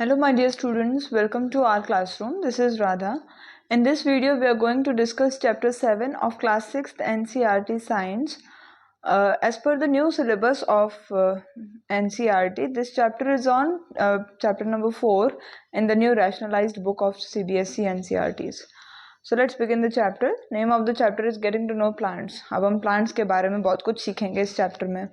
Hello my dear students, welcome to our classroom. This is Radha. In this video we are going to discuss chapter 7 of class 6th NCERT Science. As per the new syllabus of NCERT, this chapter is on chapter number 4 in the new rationalized book of CBSE NCERTs. So let's begin the chapter. Name of the chapter is Getting to Know Plants. अब हम plants के बारे में बहुत कुछ सीखेंगे इस chapter में.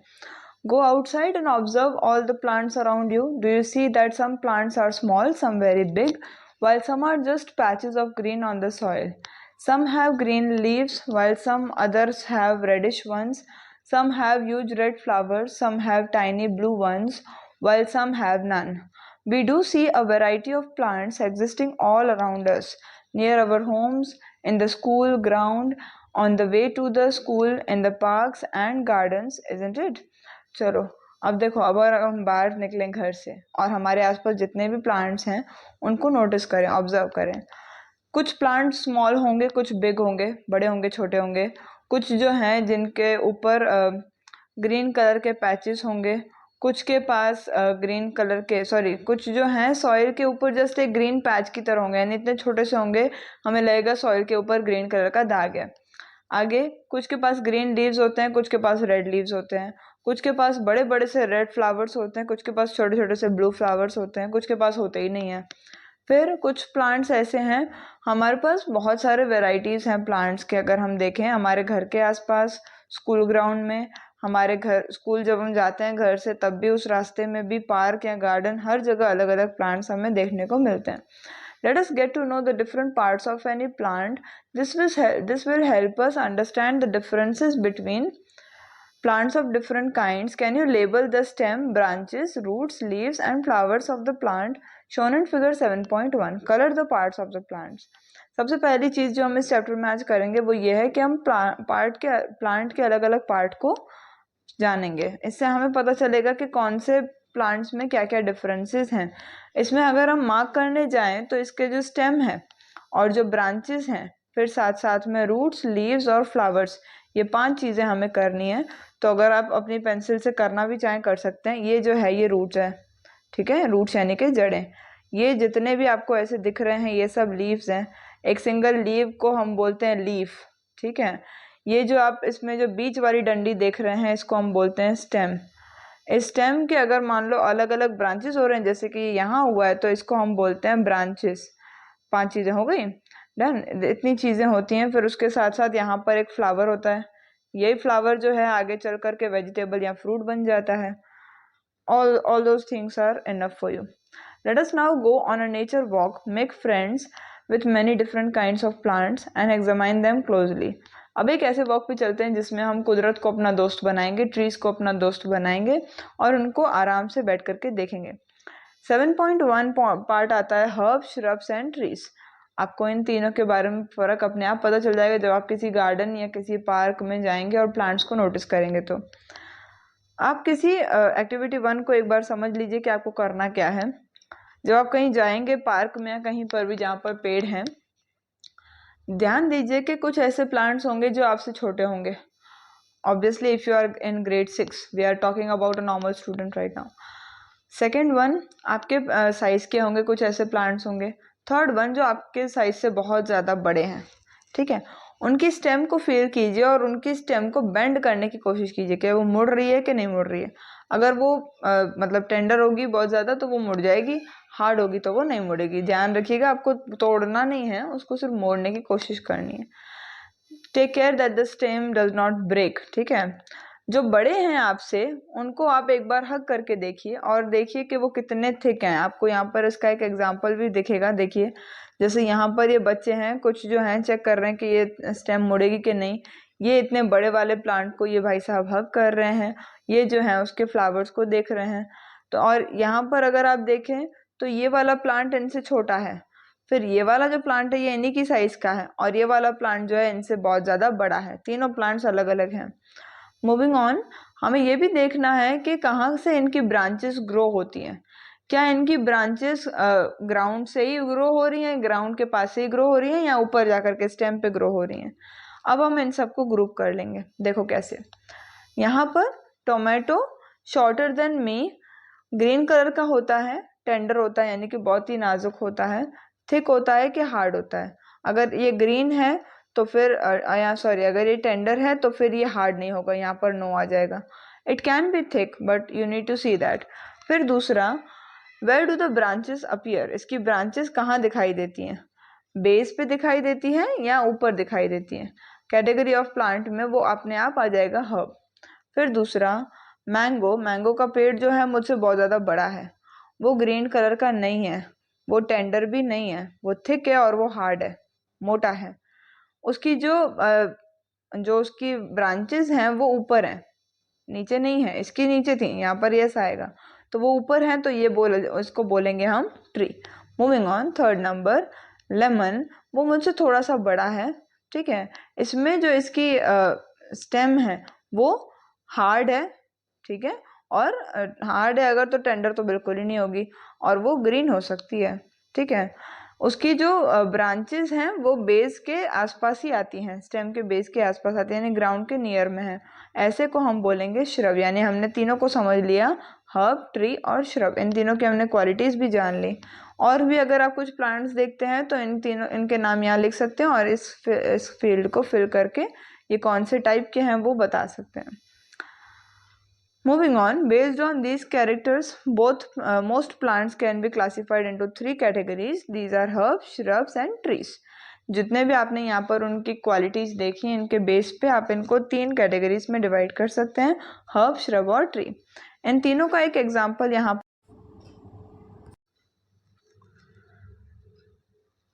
Go outside and observe all the plants around you. Do you see that some plants are small, some very big, while some are just patches of green on the soil? Some have green leaves, while some others have reddish ones. Some have huge red flowers, some have tiny blue ones, while some have none. We do see a variety of plants existing all around us, near our homes, in the school ground, on the way to the school, in the parks and gardens, isn't it? चलो अब देखो, अब अगर हम बाहर निकलें घर से और हमारे आसपास जितने भी प्लांट्स हैं उनको नोटिस करें, ऑब्जर्व करें. कुछ प्लांट स्मॉल होंगे, कुछ बिग होंगे, बड़े होंगे, छोटे होंगे. कुछ जो हैं जिनके ऊपर ग्रीन कलर के पैचेस होंगे, कुछ के पास ग्रीन कलर के कुछ जो हैं सॉइल के ऊपर जस्ट एक ग्रीन पैच की तरह होंगे, यानी इतने छोटे से होंगे हमें लगेगा सॉइल के ऊपर ग्रीन कलर का दाग है. आगे कुछ के पास ग्रीन लीव्स होते हैं, कुछ के पास रेड लीव्स होते हैं, कुछ के पास बड़े बड़े से रेड फ्लावर्स होते हैं, कुछ के पास छोटे छोटे से ब्लू फ्लावर्स होते हैं, कुछ के पास होते ही नहीं है. फिर कुछ प्लांट्स ऐसे हैं, हमारे पास बहुत सारे वेराइटीज़ हैं प्लांट्स के. अगर हम देखें हमारे घर के आसपास, स्कूल ग्राउंड में, हमारे घर स्कूल जब हम जाते हैं घर से तब भी उस रास्ते में भी, पार्क या गार्डन, हर जगह अलग अलग प्लांट्स हमें देखने को मिलते हैं. Let us get to know the different parts of any plant. This will help us understand the differences between plants of different kinds. Can you label the stem, branches, roots, leaves and flowers of the plant shown in figure 7.1? Color the parts of the plants. सबसे पहली चीज़ जो हम इस chapter में आज करेंगे वो ये है कि हम प्लांट के अलग अलग पार्ट को जानेंगे. इससे हमें पता चलेगा कि कौन से प्लांट्स में क्या क्या डिफरेंसेस हैं. इसमें अगर हम मार्क करने जाएं तो इसके जो स्टेम है और जो ब्रांचेस हैं, फिर साथ साथ में रूट्स, लीव्स और फ्लावर्स, ये 5 चीज़ें हमें करनी है. तो अगर आप अपनी पेंसिल से करना भी चाहें कर सकते हैं. ये जो है ये रूट्स है, ठीक है, रूट्स यानी कि जड़ें. ये जितने भी आपको ऐसे दिख रहे हैं ये सब लीव्स हैं. एक सिंगल लीव को हम बोलते हैं लीफ, ठीक है. ये जो आप इसमें जो बीच वाली डंडी देख रहे हैं इसको हम बोलते हैं स्टेम. इस स्टेम के अगर मान लो अलग अलग ब्रांचेस हो रहे हैं, जैसे कि यहाँ हुआ है, तो इसको हम बोलते हैं ब्रांचेस. 5 चीज़ें हो गई, डन. इतनी चीज़ें होती हैं. फिर उसके साथ साथ यहाँ पर एक फ्लावर होता है. यही फ्लावर जो है आगे चल कर के वेजिटेबल या फ्रूट बन जाता है. all those things are enough for you. Let us now go on a nature walk, make friends with many different kinds of plants and examine them closely. अब एक ऐसे वॉक पे चलते हैं जिसमें हम कुदरत को अपना दोस्त बनाएंगे, ट्रीज को अपना दोस्त बनाएंगे और उनको आराम से बैठ करके देखेंगे. 7.1 पार्ट आता है हर्ब्स, श्रब्स एंड ट्रीज. आपको इन तीनों के बारे में फ़र्क अपने आप पता चल जाएगा जब आप किसी गार्डन या किसी पार्क में जाएंगे और प्लांट्स को नोटिस करेंगे. तो आप किसी एक्टिविटी 1 को एक बार समझ लीजिए कि आपको करना क्या है. जब आप कहीं जाएंगे पार्क में या कहीं पर भी जहाँ पर पेड़ हैं, ध्यान दीजिए कि कुछ ऐसे प्लांट्स होंगे जो आपसे छोटे होंगे. Obviously if you are in grade 6, we are talking about a normal student right now. Second one आपके साइज के होंगे, कुछ ऐसे प्लांट्स होंगे. थर्ड वन जो आपके साइज से बहुत ज़्यादा बड़े हैं, ठीक है. उनकी स्टेम को फील कीजिए और उनकी स्टेम को बेंड करने की कोशिश कीजिए कि वो मुड़ रही है कि नहीं मुड़ रही है. अगर वो मतलब टेंडर होगी बहुत ज़्यादा तो वो मुड़ जाएगी, हार्ड होगी तो वो नहीं मुड़ेगी. ध्यान रखिएगा, आपको तोड़ना नहीं है, उसको सिर्फ मोड़ने की कोशिश करनी है. Take care that the stem does not break, ठीक है. जो बड़े हैं आपसे उनको आप एक बार हग करके देखिए और देखिए कि वो कितने थिक हैं. आपको यहाँ पर इसका एक एग्जांपल भी दिखेगा. देखिए जैसे यहाँ पर ये बच्चे हैं, कुछ जो हैं चेक कर रहे हैं कि ये स्टेम मुड़ेगी कि नहीं. ये इतने बड़े वाले प्लांट को ये भाई साहब हग कर रहे हैं, ये जो है उसके फ्लावर्स को देख रहे हैं. तो और यहाँ पर अगर आप देखें तो ये वाला प्लांट इनसे छोटा है, फिर ये वाला जो प्लांट है ये इन्हीं की साइज का है, और ये वाला प्लांट जो है इनसे बहुत ज़्यादा बड़ा है. तीनों प्लांट्स अलग अलग हैं. मूविंग ऑन, हमें ये भी देखना है कि कहाँ से इनकी ब्रांचेस ग्रो होती हैं. क्या इनकी ब्रांचेस ग्राउंड से ही ग्रो हो रही हैं, ग्राउंड के पास से ही ग्रो हो रही हैं, या ऊपर जाकर के स्टेम पे ग्रो हो रही हैं. अब हम इन सबको ग्रुप कर लेंगे. देखो कैसे. यहाँ पर tomato shorter than me, green colour का होता है. टेंडर होता है यानी कि बहुत ही नाजुक होता है, थिक होता है कि हार्ड होता है? अगर ये ग्रीन है तो फिर अगर ये टेंडर है तो फिर ये हार्ड नहीं होगा, यहाँ पर नो आ जाएगा। It can be thick but you need to see that. फिर दूसरा, where do the branches appear, इसकी ब्रांचेस कहाँ दिखाई देती हैं? बेस पे दिखाई देती है या ऊपर दिखाई देती है? कैटेगरी ऑफ प्लांट में वो अपने आप आ जाएगा हर्ब। फिर दूसरा, मैंगो का पेड़ जो है मुझसे बहुत ज़्यादा बड़ा है, वो ग्रीन कलर का नहीं है, वो टेंडर भी नहीं है, वो थिक है और वो हार्ड है, मोटा है। उसकी जो उसकी ब्रांचेस हैं वो ऊपर हैं, नीचे नहीं है, इसकी नीचे थी, यहाँ पर यस आएगा, तो वो ऊपर है तो ये इसको बोलेंगे हम tree. Moving on, third number, lemon, वो मुझसे थोड़ा सा बड़ा है, ठीक है, इसमें जो इसकी स्टेम है वो हार्ड है, ठीक है, और हार्ड है अगर तो टेंडर तो बिल्कुल ही नहीं होगी, और वो ग्रीन हो सकती है, ठीक है। उसकी जो ब्रांचेस हैं वो बेस के आसपास ही आती हैं, स्टेम के बेस के आसपास आती है, यानी ग्राउंड के नियर में है, ऐसे को हम बोलेंगे श्रब। यानी हमने तीनों को समझ लिया, हर्ब, ट्री और श्रब, इन तीनों की हमने क्वालिटीज भी जान ली। और भी अगर आप कुछ प्लांट्स देखते हैं तो इनके नाम यहाँ लिख सकते हैं और इस फील्ड को फिल करके ये कौन से टाइप के हैं वो बता सकते हैं। Moving on, based on these characters, most plants can be classified into 3 categories. These are herbs, shrubs and trees. जितने भी आपने यहाँ पर उनकी क्वालिटीज देखी, इनके बेस पे आप इनको 3 कैटेगरीज में डिवाइड कर सकते हैं, हर्ब, श्रब और ट्री। इन तीनों का एक एग्जाम्पल यहाँ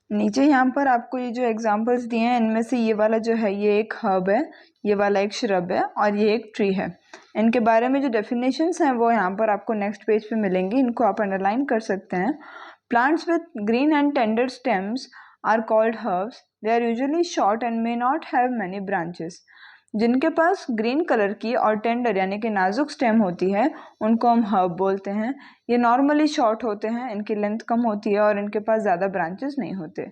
नीचे यहाँ पर आपको ये जो एग्जाम्पल्स दिए हैं इनमें से ये वाला जो है ये एक हर्ब है, ये वाला एक श्रब है और ये एक ट्री है। इनके बारे में जो डेफिनेशंस हैं वो यहाँ पर आपको नेक्स्ट पेज पे मिलेंगी, इनको आप अंडरलाइन कर सकते हैं। Plants with green and tender stems are called herbs. They are usually short and may not have many branches. जिनके पास ग्रीन कलर की और टेंडर यानी कि नाजुक स्टेम होती है उनको हम हर्ब बोलते हैं। ये नॉर्मली शॉर्ट होते हैं, इनकी लेंथ कम होती है और इनके पास ज़्यादा ब्रांचेस नहीं होते।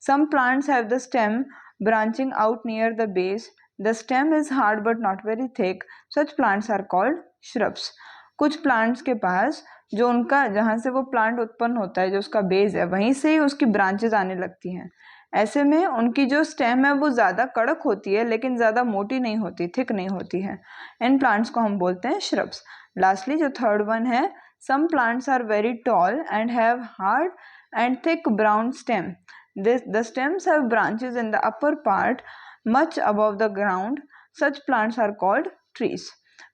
Some plants have the stem branching out near the base. The stem is hard but not very thick. Such plants are called shrubs. कुछ प्लांट्स के पास जो उनका जहाँ से वो प्लांट उत्पन्न होता है, जो उसका बेस है, वहीं से ही उसकी ब्रांचेस आने लगती हैं। ऐसे में उनकी जो स्टेम है वो ज़्यादा कड़क होती है लेकिन ज़्यादा मोटी नहीं होती, थिक नहीं होती है। इन प्लांट्स को हम बोलते हैं श्रब्स। लास्टली जो थर्ड वन है, some plants are very tall and have hard and thick brown stem. The stems have branches in the upper part much above the ground. Such plants are called trees.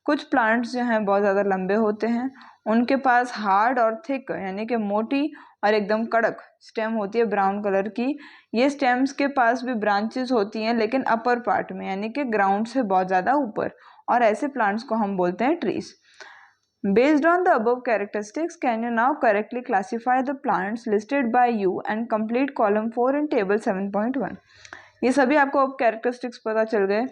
कुछ plants जो हैं बहुत ज़्यादा लंबे होते हैं, उनके पास हार्ड और थिक यानी कि मोटी और एकदम कड़क स्टेम होती है ब्राउन कलर की। ये स्टेम्स के पास भी ब्रांचेस होती हैं लेकिन अपर पार्ट में यानी कि ग्राउंड से बहुत ज़्यादा ऊपर, और ऐसे प्लांट्स को हम बोलते हैं trees. Based on the above characteristics, can you now correctly classify the plants listed by you and complete column 4 in table 7.1? ये सभी आपको अब कैरेक्टरिस्टिक्स पता चल गए।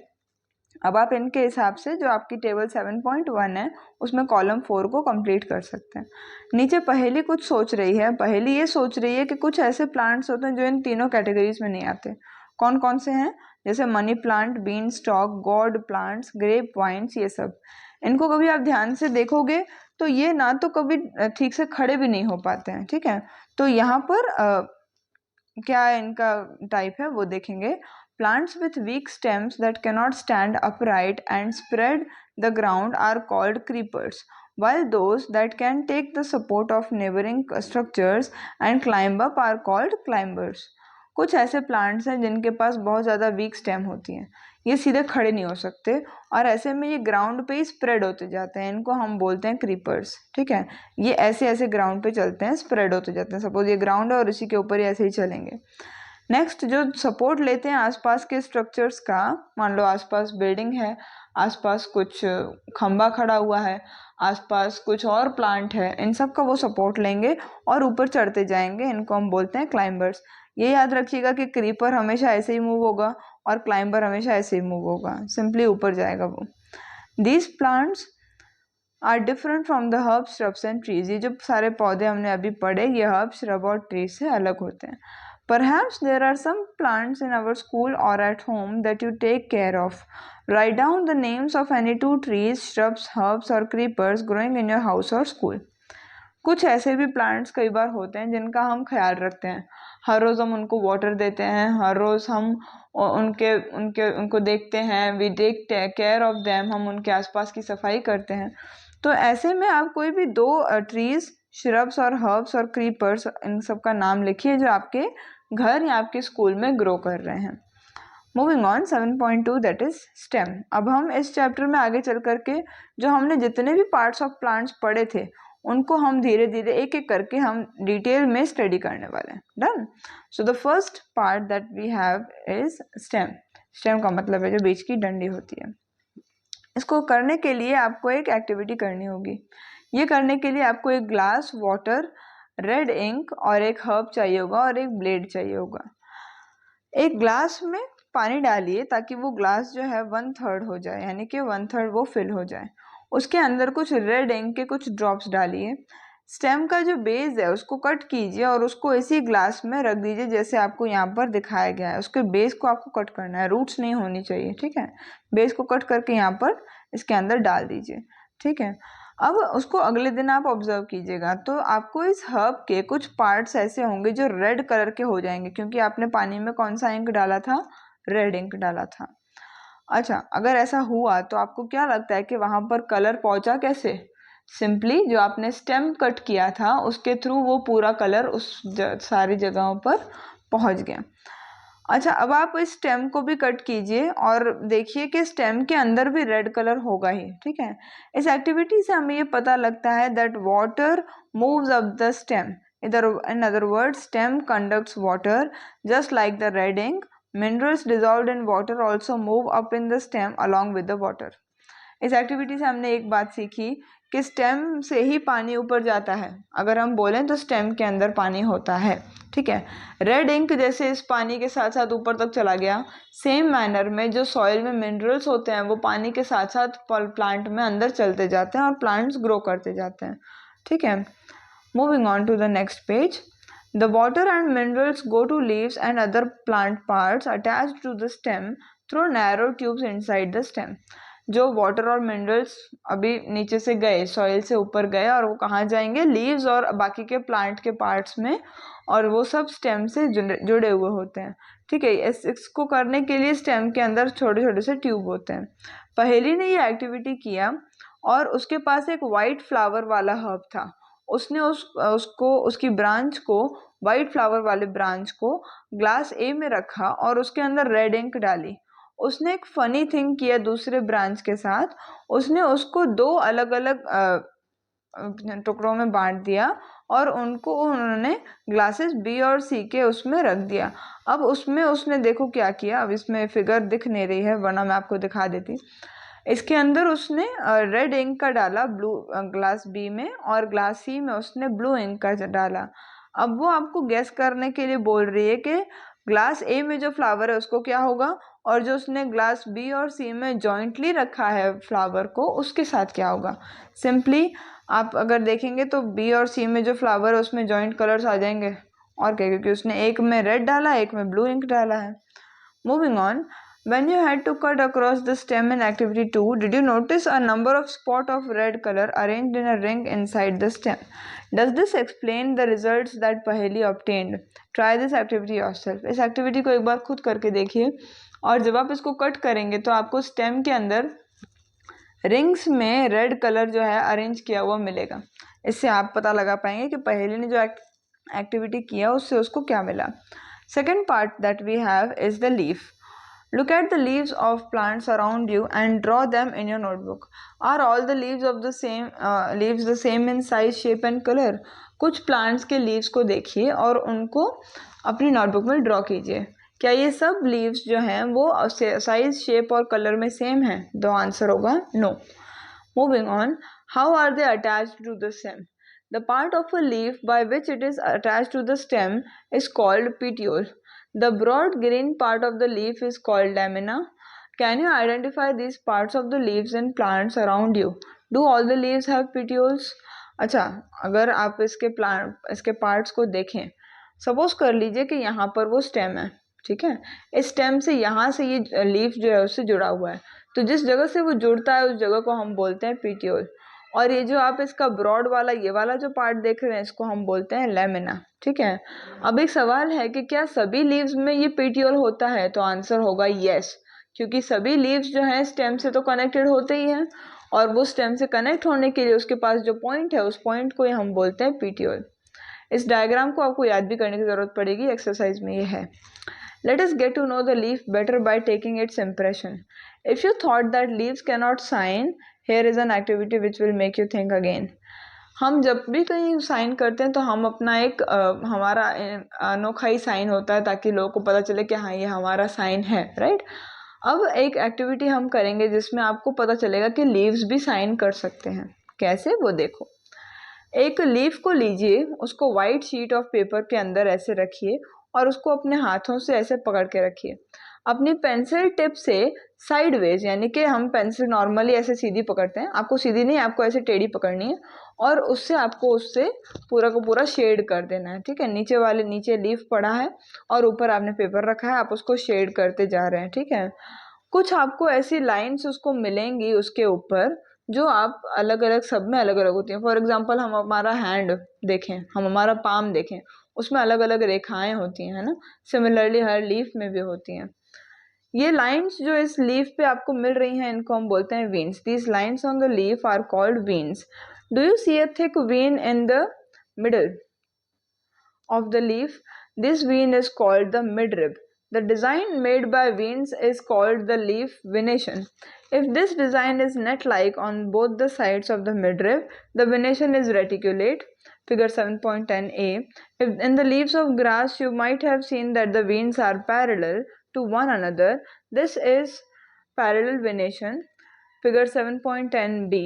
अब आप इनके हिसाब से जो आपकी टेबल 7.1 है उसमें कॉलम 4 को कंप्लीट कर सकते हैं। नीचे पहेली कुछ सोच रही है, पहेली ये सोच रही है कि कुछ ऐसे प्लांट्स होते हैं जो इन तीनों कैटेगरीज में नहीं आते। कौन कौन से हैं? जैसे money plant, bean stalk, gourd plants, grape vines, ये सब। इनको कभी आप ध्यान से देखोगे तो ये ना तो कभी ठीक से खड़े भी नहीं हो पाते हैं, ठीक है। तो यहाँ पर क्या इनका टाइप है वो देखेंगे। Plants with weak stems that cannot stand upright and spread the ground are called creepers, while those that can take the support of neighboring structures and climb up are called climbers. कुछ ऐसे plants हैं जिनके पास बहुत ज़्यादा week stem होती हैं, ये सीधे खड़े नहीं हो सकते और ऐसे में ये ग्राउंड पे ही स्प्रेड होते जाते हैं, इनको हम बोलते हैं क्रीपर्स, ठीक है। ये ऐसे ऐसे ग्राउंड पे चलते हैं, स्प्रेड होते जाते हैं। सपोज ये ग्राउंड है और इसी के ऊपर ही ऐसे ही चलेंगे। नेक्स्ट, जो सपोर्ट लेते हैं आसपास के स्ट्रक्चर्स का, मान लो आसपास बिल्डिंग है, आसपास कुछ खंबा खड़ा हुआ है, आसपास कुछ और प्लांट है, इन सब का वो सपोर्ट लेंगे और ऊपर चढ़ते जाएंगे, इनको हम बोलते हैं क्लाइंबर्स। ये याद रखिएगा कि क्रीपर हमेशा ऐसे ही मूव होगा और क्लाइंबर हमेशा ऐसे ही मूव होगा, सिंपली ऊपर जाएगा वो। These plants are different from the herbs, shrubs and trees. ये जो सारे पौधे हमने अभी पढ़े ये हर्ब, श्रब और ट्रीज से अलग होते हैं। Perhaps there are some plants in our school or at home that you take care of. Write down the names of any 2 trees, shrubs, herbs or creepers growing in your house or school. कुछ ऐसे भी plants कई बार होते हैं जिनका हम ख्याल रखते हैं, हर रोज हम उनको वाटर देते हैं, हर रोज हम उनके उनके उनको देखते हैं, we take care of them, हम उनके आसपास की सफाई करते हैं। तो ऐसे में आप कोई भी दो ट्रीज, श्रब्स और हर्ब्स और क्रीपर्स, इन सब का नाम लिखिए जो आपके घर या आपके स्कूल में ग्रो कर रहे हैं। Moving on 7.2 that is stem. अब हम इस चैप्टर में आगे चल करके जो हमने जितने भी पार्ट्स ऑफ प्लांट्स पढ़े थे उनको हम धीरे धीरे एक एक करके हम डिटेल में स्टडी करने वाले हैं। Done. So the first part that we have is stem. Stem का मतलब है जो बीच की डंडी होती है। इसको करने के लिए आपको एक एक्टिविटी करनी होगी। ये करने के लिए आपको एक ग्लास, वाटर, रेड इंक और एक हर्ब चाहिए होगा और एक ब्लेड चाहिए होगा। एक ग्लास में पानी डालिए ताकि वो ग्लास जो है 1/3 हो जाए, यानी कि 1/3 वो फिल हो जाए। उसके अंदर कुछ रेड इंक के कुछ ड्रॉप्स डालिए। स्टेम का जो बेस है उसको कट कीजिए और उसको इसी ग्लास में रख दीजिए जैसे आपको यहाँ पर दिखाया गया है। उसके बेस को आपको कट करना है, रूट्स नहीं होनी चाहिए, ठीक है। बेस को कट करके यहाँ पर इसके अंदर डाल दीजिए, ठीक है। अब उसको अगले दिन आप ऑब्जर्व कीजिएगा तो आपको इस हर्ब के कुछ पार्ट्स ऐसे होंगे जो रेड कलर के हो जाएंगे, क्योंकि आपने पानी में कौन सा इंक डाला था, रेड इंक डाला था। अच्छा, अगर ऐसा हुआ तो आपको क्या लगता है कि वहां पर कलर पहुंचा कैसे? सिंपली जो आपने स्टेम कट किया था उसके थ्रू वो पूरा कलर उस सारी जगहों पर पहुंच गया। अच्छा, अब आप इस स्टेम को भी कट कीजिए और देखिए कि स्टेम के अंदर भी रेड कलर होगा ही, ठीक है। इस एक्टिविटी से हमें ये पता लगता है that water moves up the stem. In other words, stem conducts water just like the red ink. Minerals dissolved in water also move up in the stem along with the water. इस activity से हमने एक बात सीखी कि stem से ही पानी ऊपर जाता है। अगर हम बोलें तो स्टेम के अंदर पानी होता है, ठीक है। रेड इंक जैसे इस पानी के साथ साथ ऊपर तक चला गया, सेम मैनर में जो सॉइल में मिनरल्स होते हैं वो पानी के साथ साथ प्लांट में अंदर चलते जाते हैं और प्लांट्स ग्रो करते जाते हैं, ठीक है। Moving on to the next page. The water and minerals go to leaves and other plant parts attached to the stem through narrow tubes inside the stem. जो वाटर और मिनरल्स अभी नीचे से गए, सॉइल से ऊपर गए और वो कहाँ जाएंगे, लीव्स और बाकी के प्लांट के पार्ट्स में, और वो सब स्टेम से जुड़े हुए होते हैं, ठीक है। इसको करने के लिए स्टेम के अंदर छोटे छोटे से ट्यूब होते हैं। पहेली ने ये एक्टिविटी किया और उसके पास एक वाइट फ्लावर वाला हर्ब था। उसने उसकी ब्रांच को, वाइट फ्लावर वाले ब्रांच को ग्लास ए में रखा और उसके अंदर रेड इंक डाली। उसने एक फनी थिंग किया दूसरे ब्रांच के साथ, उसने उसको दो अलग अलग टुकड़ों में बांट दिया और उन्होंने ग्लासेस बी और सी के उसमें रख दिया। अब उसमें उसने देखो क्या किया, अब इसमें फिगर दिख नहीं रही है वरना मैं आपको दिखा देती। इसके अंदर उसने रेड इंक का डाला ब्लू ग्लास बी में और ग्लास सी में उसने ब्लू इंक का डाला। अब वो आपको गेस करने के लिए बोल रही है कि ग्लास ए में जो फ्लावर है उसको क्या होगा और जो उसने ग्लास बी और सी में जॉइंटली रखा है फ्लावर को उसके साथ क्या होगा। सिंपली आप अगर देखेंगे तो बी और सी में जो फ्लावर है उसमें जॉइंट कलर्स आ जाएंगे, और क्या, क्योंकि उसने एक में रेड डाला एक में ब्लू इंक डाला है। Moving on, when you had to cut across the stem in activity 2, did you notice a number of spot of red color arranged in a ring inside the stem? Does this explain the results that Paheli obtained? Try this activity yourself. इस activity को एक बार खुद करके देखिए और जब आप इसको कट करेंगे तो आपको स्टेम के अंदर रिंग्स में रेड कलर जो है अरेंज किया हुआ मिलेगा। इससे आप पता लगा पाएंगे कि पहेली ने जो एक्टिविटी किया उससे उसको क्या मिला। Second part that we have is the leaf. Look at the leaves of plants around you and draw them in your notebook. Are all the leaves of the same in size, shape and color? कुछ plants के leaves को देखिए और उनको अपनी notebook में draw कीजिए। क्या ये सब leaves जो हैं वो साइज, शेप और कलर में सेम है? तो आंसर होगा no. Moving on, how are they attached to the stem? The part of a leaf by which it is attached to the stem is called petiole. The broad green part of the leaf is called lamina. Can you identify these parts of the leaves in plants around you? Do all the leaves have petioles? अच्छा, अगर आप इसके parts को देखें, suppose कर लीजिए कि यहाँ पर वो स्टेम है, ठीक है। इस स्टेम से यहाँ से ये लीफ जो है उससे जुड़ा हुआ है, तो जिस जगह से वो जुड़ता है उस जगह को हम बोलते हैं पेटियोल। और ये जो आप इसका ब्रॉड वाला ये वाला जो पार्ट देख रहे हैं इसको हम बोलते हैं लेमिना, ठीक है। अब एक सवाल है कि क्या सभी लीव्स में ये पेटियोल होता है, तो आंसर होगा यस, क्योंकि सभी लीव्स जो है स्टेम से तो कनेक्टेड होते ही हैं, और वो स्टेम से कनेक्ट होने के लिए उसके पास जो पॉइंट है उस पॉइंट को ही हम बोलते हैं पेटियोल। इस डायग्राम को आपको याद भी करने की जरूरत पड़ेगी, एक्सरसाइज में ये है। Let us get to know the leaf better by taking its impression. If you thought that leaves cannot sign, here is an activity which will make you think again. हम जब भी कहीं साइन करते हैं तो हम अपना एक हमारा अनोखा ही साइन होता है ताकि लोगों को पता चले कि हाँ ये हमारा साइन है, राइट। अब एक एक्टिविटी हम करेंगे जिसमें आपको पता चलेगा कि लीव्स भी साइन कर सकते हैं। कैसे, वो देखो। एक लीफ को लीजिए, उसको वाइट शीट ऑफ पेपर के अंदर ऐसे रखिए और उसको अपने हाथों से ऐसे पकड़ के रखिए। अपनी पेंसिल टिप से साइडवेज, यानी कि हम पेंसिल नॉर्मली ऐसे सीधी पकड़ते हैं, आपको सीधी नहीं, आपको ऐसे टेढ़ी पकड़नी है और उससे आपको उससे पूरा का पूरा शेड कर देना है, ठीक है। नीचे लीफ पड़ा है और ऊपर आपने पेपर रखा है, आप उसको शेड करते जा रहे हैं, ठीक है। कुछ आपको ऐसी लाइन्स उसको मिलेंगी उसके ऊपर जो आप अलग अलग, सब में अलग अलग होती हैं। फॉर एग्जाम्पल हम हमारा हैंड देखें, हम हमारा पाम देखें, उसमें अलग अलग रेखाएं होती हैं, है ना। सिमिलरली हर लीफ में भी होती हैं। ये लाइंस जो इस लीफ पे आपको मिल रही हैं इनको हम बोलते हैं veins. These lines on the leaf are called veins. Do you see a thick vein in the middle of the leaf? This vein is called the midrib. The design made by veins is called the leaf venation. If this design is net-like on both the sides of the midrib, the venation is reticulate. Figure 7.10a. If in the leaves of grass you might have seen that the veins are parallel to one another, this is parallel venation. Figure 7.10b.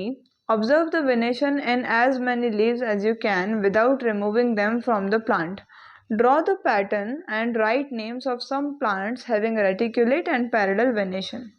Observe the venation in as many leaves as you can without removing them from the plant. Draw the pattern and write names of some plants having reticulate and parallel venation.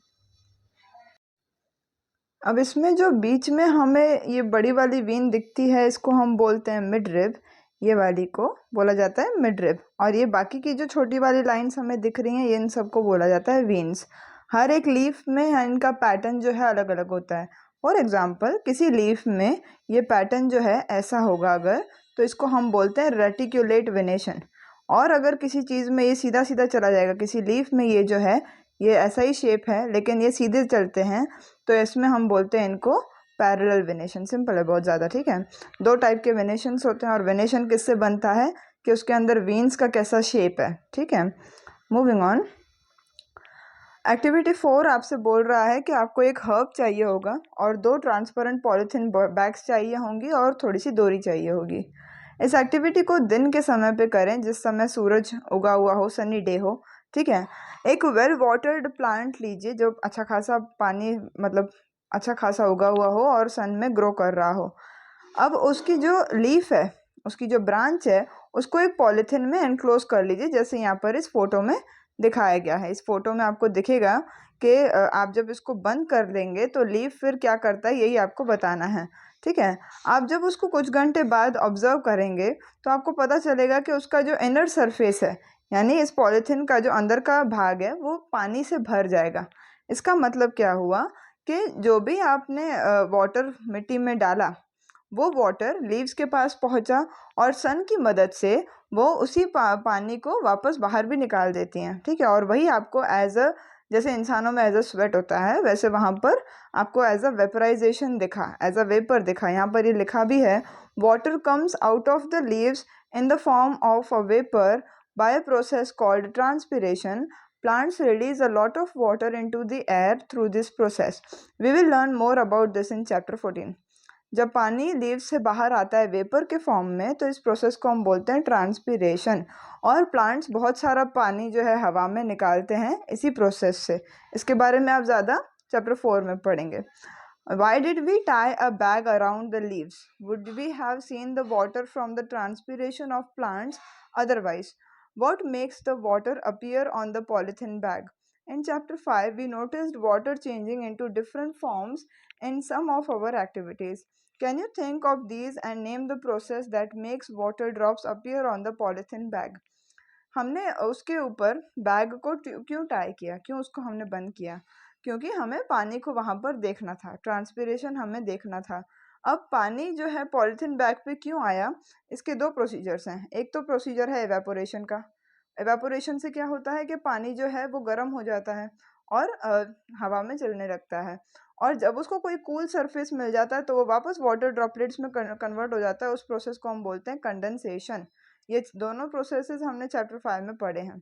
अब इसमें जो बीच में हमें ये बड़ी वाली when दिखती है इसको हम बोलते हैं मिडरिब। ये वाली को बोला जाता है मिडरिब, और ये बाकी की जो छोटी वाली लाइंस हमें दिख रही हैं ये इन सबको बोला जाता है वेन्स। हर एक लीफ में इनका पैटर्न जो है अलग अलग होता है। फॉर एग्जाम्पल किसी लीफ में ये पैटर्न जो है ऐसा होगा अगर, तो इसको हम बोलते हैं रेटिक्यूलेट वेनेशन। और अगर किसी चीज़ में ये सीधा सीधा चला जाएगा, किसी लीफ में ये जो है ये ऐसा ही शेप है लेकिन ये सीधे चलते हैं, तो इसमें हम बोलते हैं इनको पैरेलल वेनेशन। सिंपल है बहुत ज़्यादा, ठीक है। दो टाइप के वेनेशंस होते हैं और वेनेशन किससे बनता है कि उसके अंदर वेन्स का कैसा शेप है, ठीक है। मूविंग ऑन, एक्टिविटी 4 आपसे बोल रहा है कि आपको एक हर्ब चाहिए होगा और 2 ट्रांसपेरेंट पॉलीथीन बैग्स चाहिए होंगी और थोड़ी सी डोरी चाहिए होगी। इस एक्टिविटी को दिन के समय पे करें जिस समय सूरज उगा हुआ हो, सनी डे हो, ठीक है। एक वेल वाटर्ड प्लांट लीजिए जो अच्छा खासा पानी, मतलब अच्छा खासा उगा हुआ हो और सन में ग्रो कर रहा हो। अब उसकी जो लीफ है, उसकी जो ब्रांच है, उसको एक पॉलीथिन में एनक्लोज कर लीजिए, जैसे यहाँ पर इस फोटो में दिखाया गया है। इस फोटो में आपको दिखेगा कि आप जब इसको बंद कर देंगे तो लीफ फिर क्या करता है, यही आपको बताना है, ठीक है। आप जब उसको कुछ घंटे बाद ऑब्जर्व करेंगे तो आपको पता चलेगा कि उसका जो इनर सरफेस है, यानी इस पॉलीथिन का जो अंदर का भाग है वो पानी से भर जाएगा। इसका मतलब क्या हुआ कि जो भी आपने वाटर मिट्टी में डाला वो वाटर लीव्स के पास पहुंचा और सन की मदद से वो उसी पानी को वापस बाहर भी निकाल देती हैं, ठीक है। और वही आपको एज अ, जैसे इंसानों में एज अ स्वेट होता है वैसे वहाँ पर आपको एज अ वेपराइजेशन दिखा, एज अ वेपर दिखा। यहाँ पर ये लिखा भी है, water comes out of the leaves in the form of a vapour by a process called transpiration. Plants release a lot of water into the air through this process. We will learn more about this in chapter 14. जब पानी leaves से बाहर आता है vapour के form में तो इस प्रोसेस को हम बोलते हैं ट्रांसपिरेशन। और प्लांट्स बहुत सारा पानी जो है हवा में निकालते हैं इसी प्रोसेस से। इसके बारे में आप ज़्यादा चैप्टर 4 में पढ़ेंगे। Why did we tie a bag around the leaves? Would we have seen the water from the transpiration of plants otherwise? What makes the water appear on the polythene bag? In chapter 5, we noticed water changing into different forms in some of our activities. Can you think of these and name the process that makes water drops appear on the polythene bag? हमने उसके ऊपर bag को क्यों tie किया, क्यों उसको हमने बंद किया? क्योंकि हमें पानी को वहाँ पर देखना था, ट्रांसपिरेशन हमें देखना था। अब पानी जो है पॉलीथीन बैग पे क्यों आया, इसके दो प्रोसीजर्स हैं। एक तो प्रोसीजर है एवेपोरेशन का। एवेपोरेशन से क्या होता है कि पानी जो है वो गर्म हो जाता है और हवा में चलने लगता है, और जब उसको कोई कूल सरफेस मिल जाता है तो वो वापस वाटर ड्रॉपलेट्स में कन्वर्ट हो जाता है। उस प्रोसेस को हम बोलते हैं कंडेंसेशन। ये दोनों प्रोसेसेस हमने चैप्टर 5 में पढ़े हैं।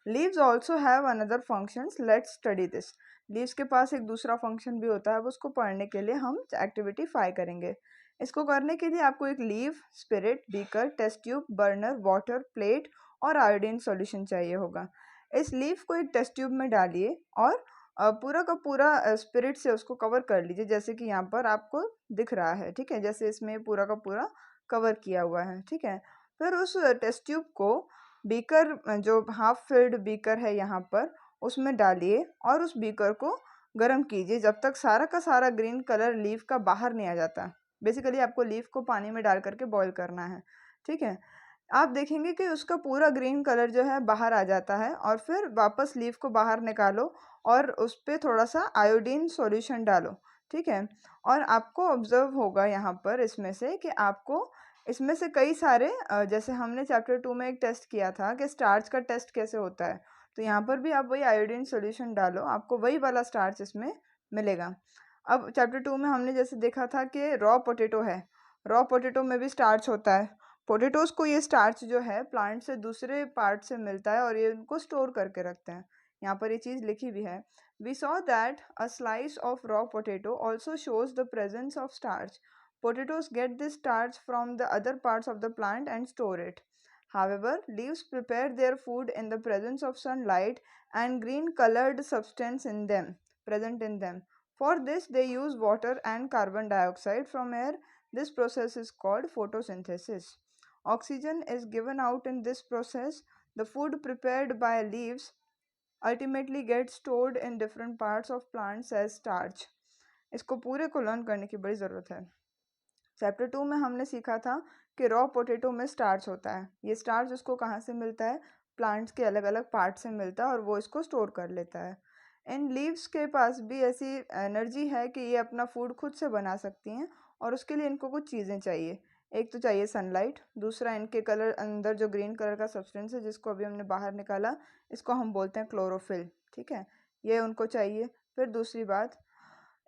Leaves also have another functions, let's study this. Leaves के पास एक दूसरा फंक्शन भी होता है, वो उसको पढ़ने के लिए हम एक्टिविटी 5 करेंगे। इसको करने के लिए आपको एक leaf, spirit, beaker, test tube, burner, water, plate और आयोडीन सॉल्यूशन चाहिए होगा। इस लीव को एक टेस्ट ट्यूब में डालिए और पूरा का पूरा स्पिरिट से उसको कवर कर लीजिए, जैसे कि यहाँ पर आपको दिख रहा है, ठीक है। जैसे इसमें पूरा का पूरा कवर किया हुआ है, ठीक है। फिर उस टेस्ट ट्यूब को बीकर, जो हाफ फिल्ड बीकर है यहाँ पर, उसमें डालिए और उस बीकर को गर्म कीजिए जब तक सारा का सारा ग्रीन कलर लीफ का बाहर नहीं आ जाता। बेसिकली आपको लीफ को पानी में डाल करके बॉईल करना है, ठीक है। आप देखेंगे कि उसका पूरा ग्रीन कलर जो है बाहर आ जाता है, और फिर वापस लीफ को बाहर निकालो और उस पर थोड़ा सा आयोडीन सॉल्यूशन डालो, ठीक है। और आपको ऑब्जर्व होगा यहाँ पर इसमें से कि आपको इसमें से कई सारे जैसे हमने चैप्टर 2 में एक टेस्ट किया था कि स्टार्च का टेस्ट कैसे होता है, तो यहाँ पर भी आप वही आयोडीन सॉल्यूशन डालो, आपको वही वाला स्टार्च इसमें मिलेगा। अब चैप्टर 2 में हमने जैसे देखा था कि रॉ पोटैटो है, रॉ पोटैटो में भी स्टार्च होता है। पोटैटोज को ये स्टार्च जो है प्लांट से दूसरे पार्ट से मिलता है और ये उनको स्टोर करके रखते हैं। यहाँ पर ये चीज़ लिखी भी है। We saw that a slice of raw potato also shows the presence of starch. Potatoes get this starch from the other parts of the plant and store it. However, leaves prepare their food in the presence of sunlight and green colored substance in them, present in them. For this, they use water and carbon dioxide from air. This process is called photosynthesis. Oxygen is given out in this process. The food prepared by leaves ultimately gets stored in different parts of plants as starch. इसको पूरे को learn करने की बड़ी ज़रूरत है। Chapter 2 में हमने सीखा था कि रॉ पोटैटो में स्टार्च होता है। ये स्टार्च उसको कहाँ से मिलता है, प्लांट्स के अलग अलग पार्ट से मिलता है और वो इसको स्टोर कर लेता है। इन लीव्स के पास भी ऐसी एनर्जी है कि ये अपना फूड खुद से बना सकती हैं, और उसके लिए इनको कुछ चीज़ें चाहिए। एक तो चाहिए सनलाइट, दूसरा इनके कलर अंदर जो ग्रीन कलर का सब्सटेंस है जिसको अभी हमने बाहर निकाला, इसको हम बोलते हैं क्लोरोफिल, ठीक है। ये उनको चाहिए। फिर दूसरी बात,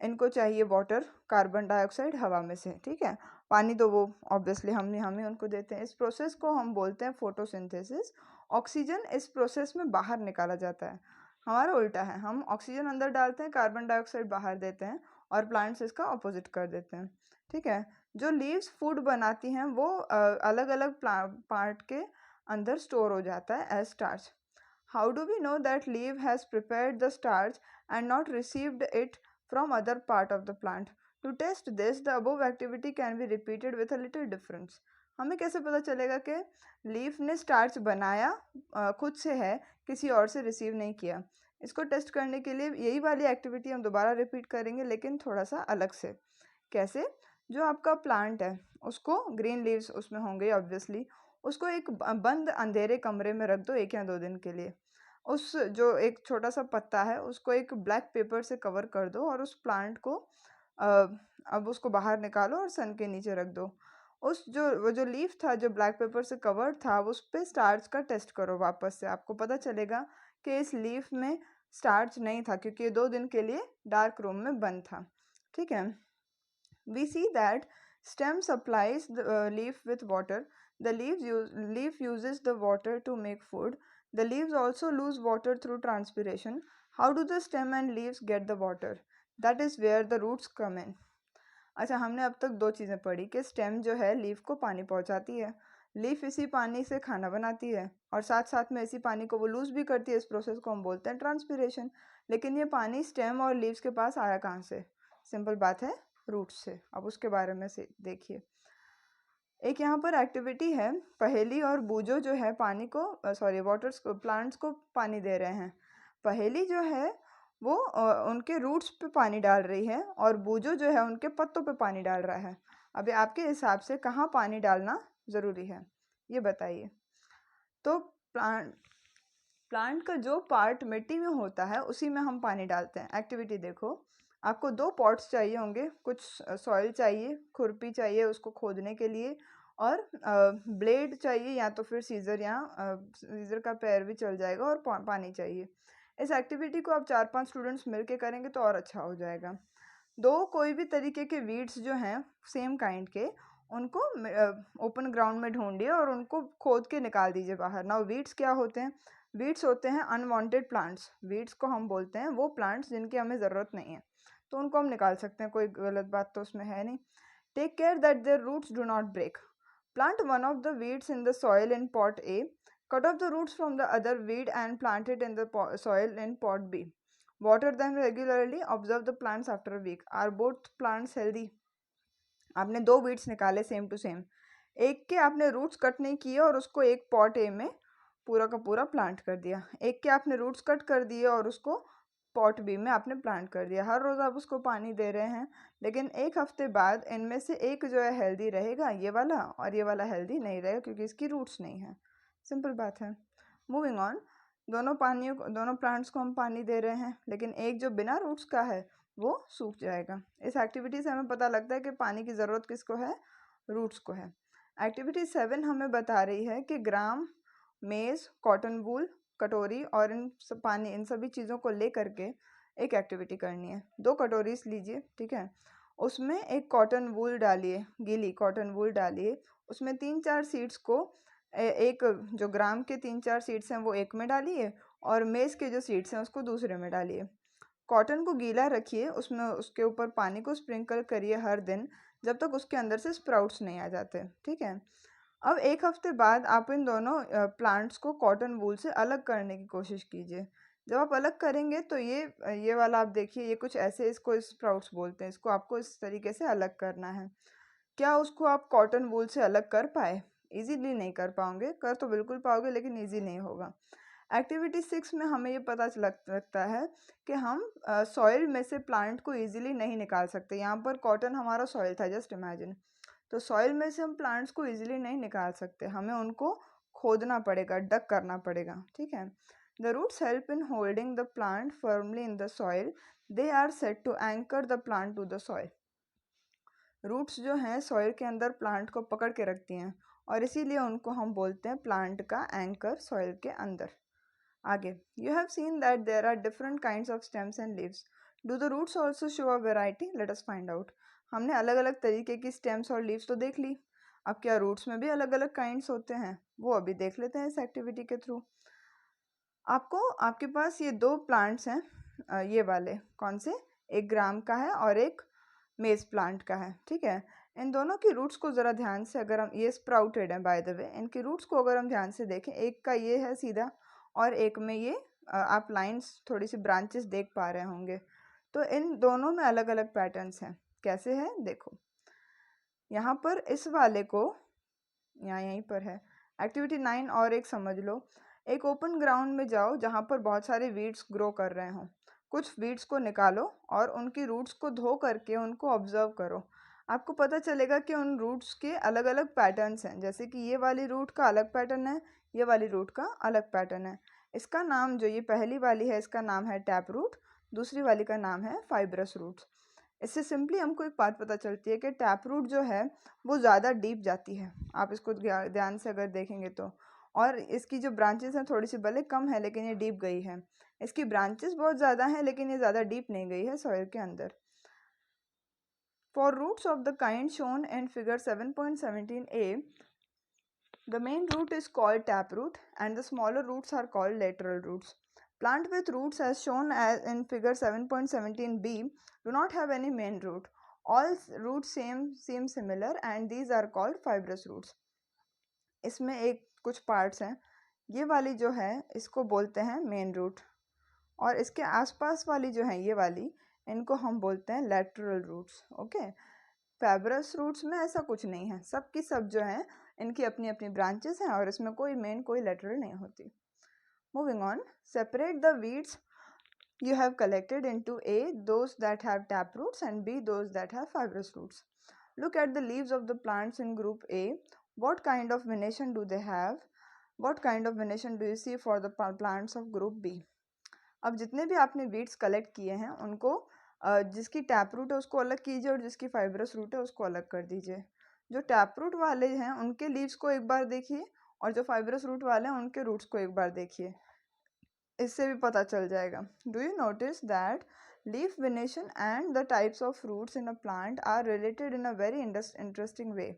इनको चाहिए वाटर, कार्बन डाइऑक्साइड हवा में से, ठीक है। पानी तो वो ऑब्वियसली हम ही उनको देते हैं। इस प्रोसेस को हम बोलते हैं फोटोसिंथेसिस। ऑक्सीजन इस प्रोसेस में बाहर निकाला जाता है। हमारा उल्टा है, हम ऑक्सीजन अंदर डालते हैं, कार्बन डाइऑक्साइड बाहर देते हैं, और प्लांट्स इसका अपोजिट कर देते हैं, ठीक है। जो लीव्स फूड बनाती हैं वो अलग अलग पार्ट के अंदर स्टोर हो जाता है as starch. How do we know that leaf has prepared the starch and not received it from other part of the plant? To test this, the above activity can be repeated with a little difference. हमें कैसे पता चलेगा कि leaf ने starch बनाया खुद से है, किसी और से रिसीव नहीं किया? इसको टेस्ट करने के लिए यही वाली एक्टिविटी हम दोबारा रिपीट करेंगे, लेकिन थोड़ा सा अलग से। कैसे? जो आपका प्लांट है उसको ग्रीन लीव्स उसमें होंगे ऑब्वियसली, उसको एक बंद अंधेरे कमरे में रख दो 1 या 2 दिन के लिए। उस जो एक छोटा सा पत्ता है उसको एक ब्लैक पेपर से कवर कर दो और उस प्लांट को अ, अब उसको बाहर निकालो और सन के नीचे रख दो। उस जो वो जो लीफ था जो ब्लैक पेपर से कवर्ड था, उस पे स्टार्च का टेस्ट करो वापस से। आपको पता चलेगा कि इस लीफ में स्टार्च नहीं था, क्योंकि ये 2 दिन के लिए डार्क रूम में बंद था, ठीक है। We see that stem supplies the leaf with water. The leaf uses the water to make food. The leaves also lose water through transpiration. How do the stem and leaves get the water? That is where the roots come in. अच्छा, हमने अब तक 2 चीज़ें पढ़ी कि stem जो है leaf को पानी पहुंचाती है, लीफ इसी पानी से खाना बनाती है, और साथ साथ में इसी पानी को वो लूज़ भी करती है। इस प्रोसेस को हम बोलते हैं ट्रांसपिरेशन। लेकिन ये पानी स्टेम और लीव्स के पास आया कहाँ से? सिंपल बात है, रूट से। अब उसके बारे में से देखिए। एक यहाँ पर एक्टिविटी है, पहेली और बूजो जो है पानी को वाटर्स को, प्लांट्स को पानी दे रहे हैं। पहेली जो है वो उनके रूट्स पे पानी डाल रही है, और बूजो जो है उनके पत्तों पे पानी डाल रहा है। अभी आपके हिसाब से कहाँ पानी डालना ज़रूरी है, ये बताइए। तो प्लांट का जो पार्ट मिट्टी में होता है उसी में हम पानी डालते हैं। एक्टिविटी देखो, आपको 2 पॉट्स चाहिए होंगे, कुछ सॉइल चाहिए, खुरपी चाहिए उसको खोदने के लिए, और ब्लेड चाहिए या तो फिर सीज़र, या सीज़र का पैर भी चल जाएगा, और पानी चाहिए। इस एक्टिविटी को आप 4-5 स्टूडेंट्स मिलके करेंगे तो और अच्छा हो जाएगा। 2 कोई भी तरीके के वीड्स जो हैं सेम काइंड के, उनको ओपन ग्राउंड में ढूंढिए और उनको खोद के निकाल दीजिए बाहर। नाउ वीड्स क्या होते हैं? वीड्स होते हैं अनवांटेड प्लांट्स। वीड्स को हम बोलते हैं वो प्लांट्स जिनकी हमें ज़रूरत नहीं है, तो उनको हम निकाल सकते हैं, कोई गलत बात तो उसमें है नहीं। Take care that their roots do not break. Plant one of the weeds in the soil in pot A, cut off the roots from the other weed and plant it in the soil in pot B. Water them regularly. Observe the plants after a week. Are both plants healthy? आपने 2 weeds निकाले same to same, एक के आपने roots cut नहीं किए और उसको एक पॉट ए में पूरा का पूरा प्लांट कर दिया। एक के आपने रूट्स कट कर दिए और उसको पॉट बी में आपने प्लांट कर दिया। हर रोज़ आप उसको पानी दे रहे हैं, लेकिन एक हफ्ते बाद इनमें से एक जो है हेल्दी रहेगा, ये वाला, और ये वाला हेल्दी नहीं रहेगा क्योंकि इसकी रूट्स नहीं है। सिंपल बात है। मूविंग ऑन, दोनों प्लांट्स को हम पानी दे रहे हैं, लेकिन एक जो बिना रूट्स का है वो सूख जाएगा। इस एक्टिविटी से हमें पता लगता है कि पानी की ज़रूरत किसको है? रूट्स को है। एक्टिविटी 7 हमें बता रही है कि ग्राम, मेज़, कॉटन वूल, कटोरी और पानी, इन सभी चीज़ों को ले करके एक एक्टिविटी करनी है। 2 कटोरीज लीजिए, ठीक है, उसमें एक कॉटन वूल डालिए, गीली कॉटन वूल डालिए, उसमें 3-4 सीड्स को एक जो ग्राम के 3-4 सीड्स हैं वो एक में डालिए, और मेज़ के जो सीड्स हैं उसको दूसरे में डालिए। कॉटन को गीला रखिए, उसमें उसके ऊपर पानी को स्प्रिंकल करिए हर दिन, जब तक उसके अंदर से स्प्राउट्स नहीं आ जाते, ठीक है। अब एक हफ्ते बाद आप इन दोनों प्लांट्स को कॉटन वूल से अलग करने की कोशिश कीजिए। जब आप अलग करेंगे तो ये वाला आप देखिए, ये कुछ ऐसे, इसको स्प्राउट्स बोलते हैं, इसको आपको इस तरीके से अलग करना है। क्या उसको आप कॉटन वूल से अलग कर पाए? इजीली नहीं कर पाओगे, कर तो बिल्कुल पाओगे लेकिन ईजी नहीं होगा। एक्टिविटी 6 में हमें ये पता लगता है कि हम सॉइल में से प्लांट को इजीली नहीं निकाल सकते। यहाँ पर कॉटन हमारा सॉइल था, जस्ट इमेजिन। तो सॉइल में से हम प्लांट्स को इजीली नहीं निकाल सकते, हमें उनको खोदना पड़ेगा, डग करना पड़ेगा, ठीक है। The roots help in holding the plant firmly in the soil. They are set to anchor the plant to the soil. Roots जो हैं सॉइल के अंदर प्लांट को पकड़ के रखती हैं, और इसीलिए उनको हम बोलते हैं प्लांट का एंकर सॉइल के अंदर। आगे, you have seen that there are different kinds of stems and leaves. Do the roots also show a variety? Let us find out. हमने अलग अलग तरीके की स्टेम्स और लीव्स तो देख ली, अब क्या रूट्स में भी अलग अलग काइंड्स होते हैं? वो अभी देख लेते हैं इस एक्टिविटी के थ्रू। आपके पास ये 2 प्लांट्स हैं, ये वाले कौन से? एक ग्राम का है और एक मेज़ प्लांट का है, ठीक है। इन दोनों की रूट्स को ज़रा ध्यान से, अगर हम, ये स्प्राउटेड है बाय द वे, इनकी रूट्स को अगर हम ध्यान से देखें, एक का ये है सीधा और एक में ये आप लाइंस, थोड़ी सी ब्रांचेस देख पा रहे होंगे। तो इन दोनों में अलग अलग पैटर्न्स हैं। कैसे हैं देखो, यहाँ पर इस वाले को, यहाँ यहीं पर है एक्टिविटी 9, और एक समझ लो, एक ओपन ग्राउंड में जाओ जहाँ पर बहुत सारे वीड्स ग्रो कर रहे हों। कुछ वीड्स को निकालो और उनकी रूट्स को धो करके उनको ऑब्जर्व करो। आपको पता चलेगा कि उन रूट्स के अलग अलग पैटर्न्स हैं, जैसे कि ये वाली रूट का अलग पैटर्न है, ये वाली रूट का अलग पैटर्न है। इसका नाम, जो ये पहली वाली है, इसका नाम है टैप रूट, दूसरी वाली का नाम है फाइब्रस रूट्स। इससे सिंपली हमको एक बात पता चलती है कि टैप रूट जो है वो ज़्यादा डीप जाती है, आप इसको ध्यान से अगर देखेंगे तो। और इसकी जो ब्रांचेस हैं थोड़ी सी भले कम है, लेकिन ये डीप गई है। इसकी ब्रांचेस बहुत ज़्यादा हैं, लेकिन ये ज़्यादा डीप नहीं गई है सॉइल के अंदर। For roots of the kind shown in figure 7.17a, the main root is called taproot and the smaller roots are called lateral roots. Plant with roots as shown as in figure 7.17b do not have any main root. All roots seem similar and these are called fibrous roots. इसमें एक कुछ parts हैं, ये वाली जो है इसको बोलते हैं मेन रूट, और इसके आसपास वाली जो है ये वाली, इनको हम बोलते हैं lateral roots. Okay, fibrous roots में ऐसा कुछ नहीं है, सब की सब जो हैं इनकी अपनी अपनी ब्रांचेस हैं और इसमें कोई मेन कोई लेटरल नहीं होती। Moving on, separate the weeds you have collected into A those that have tap roots and B those that have fibrous roots. Look at the leaves of the plants in group A. What kind of venation do they have? What kind of venation do you see for the plants of group B? अब जितने भी आपने weeds collect किए हैं उनको जिसकी tap root है उसको अलग कीजिए और जिसकी फाइब्रस रूट है उसको अलग कर दीजिए। जो टैप रूट वाले हैं उनके लीव्स को एक बार देखिए और जो फाइब्रस रूट वाले हैं उनके रूट्स को एक बार देखिए, इससे भी पता चल जाएगा। Do you notice that leaf venation and the types of roots in a plant are related in a very interesting way?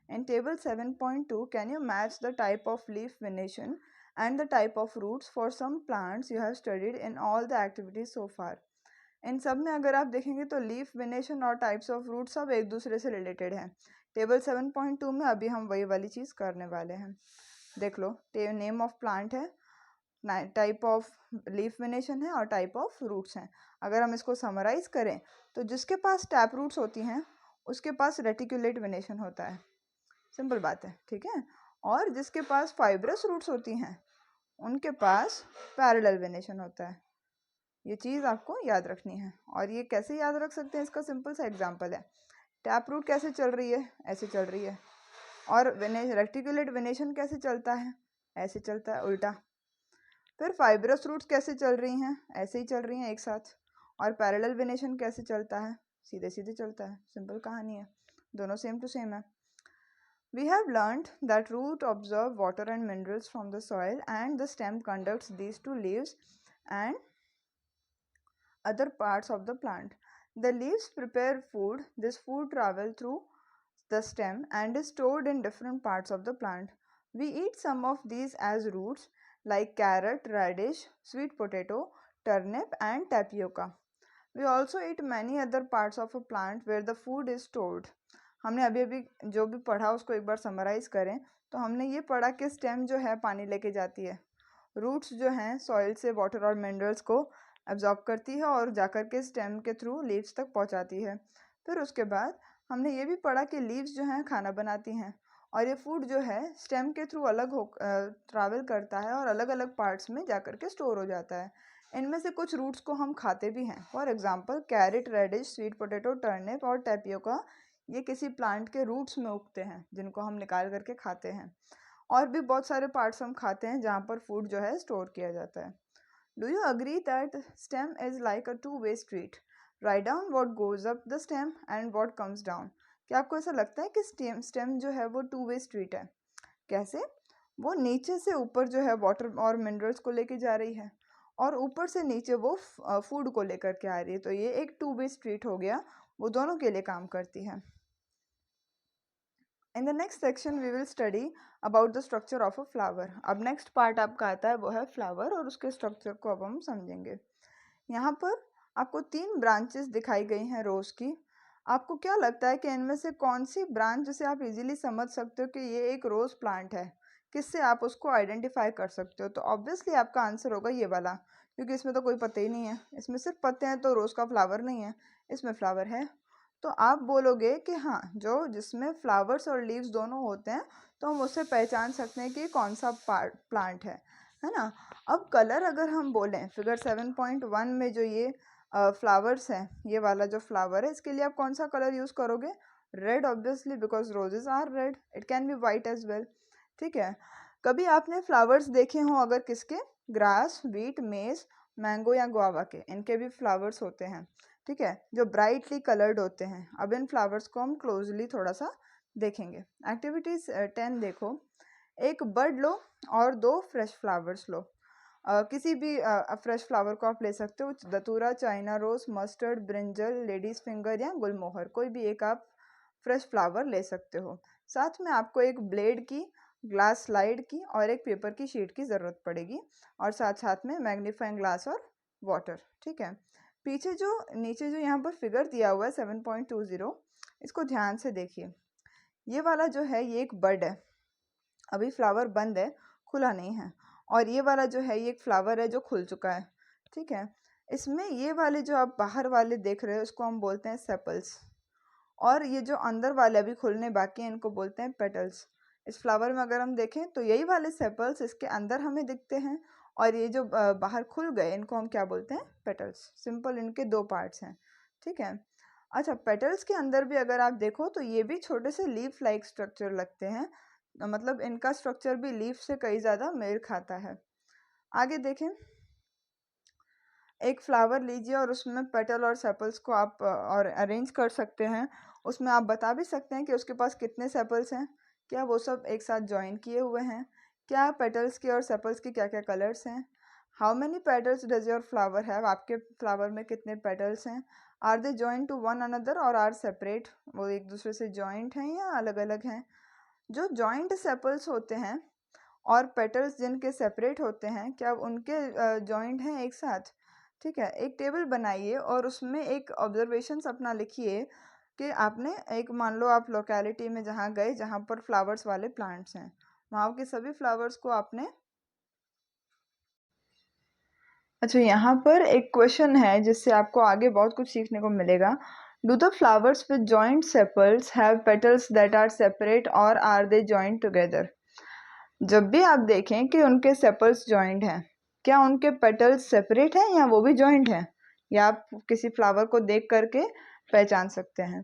In table 7.2, can you match the type of leaf venation and the type of roots for some plants you have studied in all the activities so far? इन सब में अगर आप देखेंगे तो leaf venation और types of root सब एक दूसरे से रिलेटेड हैं। टेबल 7.2 में अभी हम वही वाली चीज़ करने वाले हैं। देख लो, नेम ऑफ प्लांट है, टाइप ऑफ लीफ वेनेशन है और टाइप ऑफ रूट्स हैं। अगर हम इसको समराइज करें तो जिसके पास टैप रूट्स होती हैं उसके पास रेटिकुलेट वेनेशन होता है, सिंपल बात है, ठीक है। और जिसके पास फाइब्रस रूट्स होती हैं उनके पास पैरेलल वेनेशन होता है। ये चीज़ आपको याद रखनी है। और ये कैसे याद रख सकते हैं, इसका सिंपल सा एग्जांपल है। टैप रूट कैसे चल रही है, ऐसे चल रही है। और रेक्टिकुलेट वेनेशन कैसे चलता है, ऐसे चलता है उल्टा। फिर फाइब्रस रूट्स कैसे चल रही हैं, ऐसे ही चल रही हैं एक साथ। और पैरेलल वेनेशन कैसे चलता है, सीधे सीधे चलता है। सिंपल कहानी है, दोनों सेम टू सेम है। We have learned that root absorb water and minerals from the soil and the stem conducts these to leaves and other parts of the plant. The leaves prepare food. This food travels through the stem and is stored in different parts of the plant. We eat some of these as roots like carrot, radish, sweet potato, turnip and tapioca. We also eat many other parts of a plant where the food is stored. हमने अभी अभी जो भी पढ़ा उसको एक बार summarise करें तो हमने ये पढ़ा कि स्टेम जो है पानी लेके जाती है, रूट्स जो हैं सॉइल से वाटर और मिनरल्स को एब्जॉर्ब करती है और जाकर के स्टेम के थ्रू लीव्स तक पहुंचाती है। फिर उसके बाद हमने ये भी पढ़ा कि लीव्स जो हैं खाना बनाती हैं और ये फूड जो है स्टेम के थ्रू अलग हो ट्रैवल करता है और अलग अलग पार्ट्स में जाकर के स्टोर हो जाता है। इनमें से कुछ रूट्स को हम खाते भी हैं, for example carrot, radish, sweet potato, turnip और टेपियोका। ये किसी प्लांट के रूट्स में उगते हैं जिनको हम निकाल करके खाते हैं। और भी बहुत सारे पार्ट्स हम खाते हैं जहाँ पर फूड जो है स्टोर किया जाता है। Do you agree that stem is like a two way street? Write down what goes up the stem and what comes down. क्या आपको ऐसा लगता है कि स्टेम जो है वो टू वे स्ट्रीट है? कैसे? वो नीचे से ऊपर जो है वाटर और मिनरल्स को लेके जा रही है और ऊपर से नीचे वो फूड को लेकर के आ रही है। तो ये एक टू वे स्ट्रीट हो गया, वो दोनों के लिए काम करती है। In the next section we will study about the structure of a flower. अब नेक्स्ट पार्ट आपका आता है वो है फ्लावर और उसके स्ट्रक्चर को अब हम समझेंगे। यहाँ पर आपको 3 ब्रांचेस दिखाई गई हैं रोज की। आपको क्या लगता है कि इनमें से कौन सी ब्रांच जिसे आप इजीली समझ सकते हो कि ये एक रोज प्लांट है, किससे आप उसको आइडेंटिफाई कर सकते हो? तो ऑब्वियसली आपका आंसर होगा ये वाला, क्योंकि इसमें तो कोई पत्ते ही नहीं है, इसमें सिर्फ पत्ते हैं तो रोज का फ्लावर नहीं है, इसमें फ्लावर है। तो आप बोलोगे कि हाँ, जो जिसमें फ्लावर्स और लीव्स दोनों होते हैं तो हम उससे पहचान सकते हैं कि कौन सा प्लांट है ना। अब कलर अगर हम बोलें, फिगर 7.1 में जो ये फ्लावर्स हैं, ये वाला जो फ्लावर है इसके लिए आप कौन सा कलर यूज़ करोगे? Red, obviously, because roses are red. It can be white as well, ठीक है। कभी आपने फ्लावर्स देखे हों अगर किसके? ग्रास, व्हीट, मेज, मैंगो या गुआवा के, इनके भी फ्लावर्स होते हैं, ठीक है, जो ब्राइटली कलर्ड होते हैं। अब इन फ्लावर्स को हम क्लोजली थोड़ा सा देखेंगे। एक्टिविटीज 10 देखो, एक बर्ड लो और 2 फ्रेश फ्लावर्स लो। किसी भी फ्रेश फ्लावर को आप ले सकते हो, datura, china rose, mustard, brinjal, ladies finger या गुलमोहर, कोई भी एक आप फ्रेश फ्लावर ले सकते हो। साथ में आपको एक ब्लेड की, ग्लास स्लाइड की और एक पेपर की शीट की ज़रूरत पड़ेगी और साथ साथ में मैग्नीफाइंग ग्लास और वाटर, ठीक है। पीछे जो नीचे जो यहाँ पर फिगर दिया हुआ है 7.20, इसको ध्यान से देखिए। ये वाला जो है ये एक बर्ड है, अभी फ्लावर बंद है, खुला नहीं है। और ये वाला जो है ये एक फ्लावर है जो खुल चुका है, ठीक है। इसमें ये वाले जो आप बाहर वाले देख रहे हो इसको हम बोलते हैं सेपल्स, और ये जो अंदर वाले अभी खुलने बाकी हैं इनको बोलते हैं पेटल्स। इस फ्लावर में अगर हम देखें तो यही वाले सेपल्स इसके अंदर हमें दिखते हैं और ये जो बाहर खुल गए इनको हम क्या बोलते हैं? पेटल्स। सिंपल, इनके 2 पार्ट्स हैं, ठीक है। अच्छा, पेटल्स के अंदर भी अगर आप देखो तो ये भी छोटे से लीफ लाइक स्ट्रक्चर लगते हैं, मतलब इनका स्ट्रक्चर भी लीफ से कई ज़्यादा मेल खाता है। आगे देखें, एक फ्लावर लीजिए और उसमें पेटल और सेपल्स को आप और अरेंज कर सकते हैं। उसमें आप बता भी सकते हैं कि उसके पास कितने सेपल्स हैं, क्या वो सब एक साथ जॉइन किए हुए हैं, क्या पेटल्स के और सेपल्स के क्या क्या कलर्स हैं, how many petals does your flower have, आपके फ्लावर में कितने पेटल्स हैं, are they joint to one another और आर सेपरेट, वो एक दूसरे से जॉइंट हैं या अलग अलग हैं। जो जॉइंट सेपल्स होते हैं और पेटल्स जिनके सेपरेट होते हैं, क्या उनके जॉइंट हैं एक साथ। ठीक है, एक टेबल बनाइए और उसमें एक ऑब्जर्वेशंस अपना लिखिए कि आपने एक, मान लो आप लोकेलिटी में जहाँ गए जहाँ पर फ्लावर्स वाले प्लांट्स हैं, वहाँ के सभी फ्लावर्स को आपने। अच्छा, यहाँ पर एक क्वेश्चन है जिससे आपको आगे बहुत कुछ सीखने को मिलेगा। Do the flowers with joint sepals have petals that are separate और आर दे जॉइंट टुगेदर। जब भी आप देखें कि उनके सेपल्स जॉइंट हैं, क्या उनके पेटल्स सेपरेट हैं या वो भी जॉइंट हैं, या आप किसी फ्लावर को देख करके पहचान सकते हैं।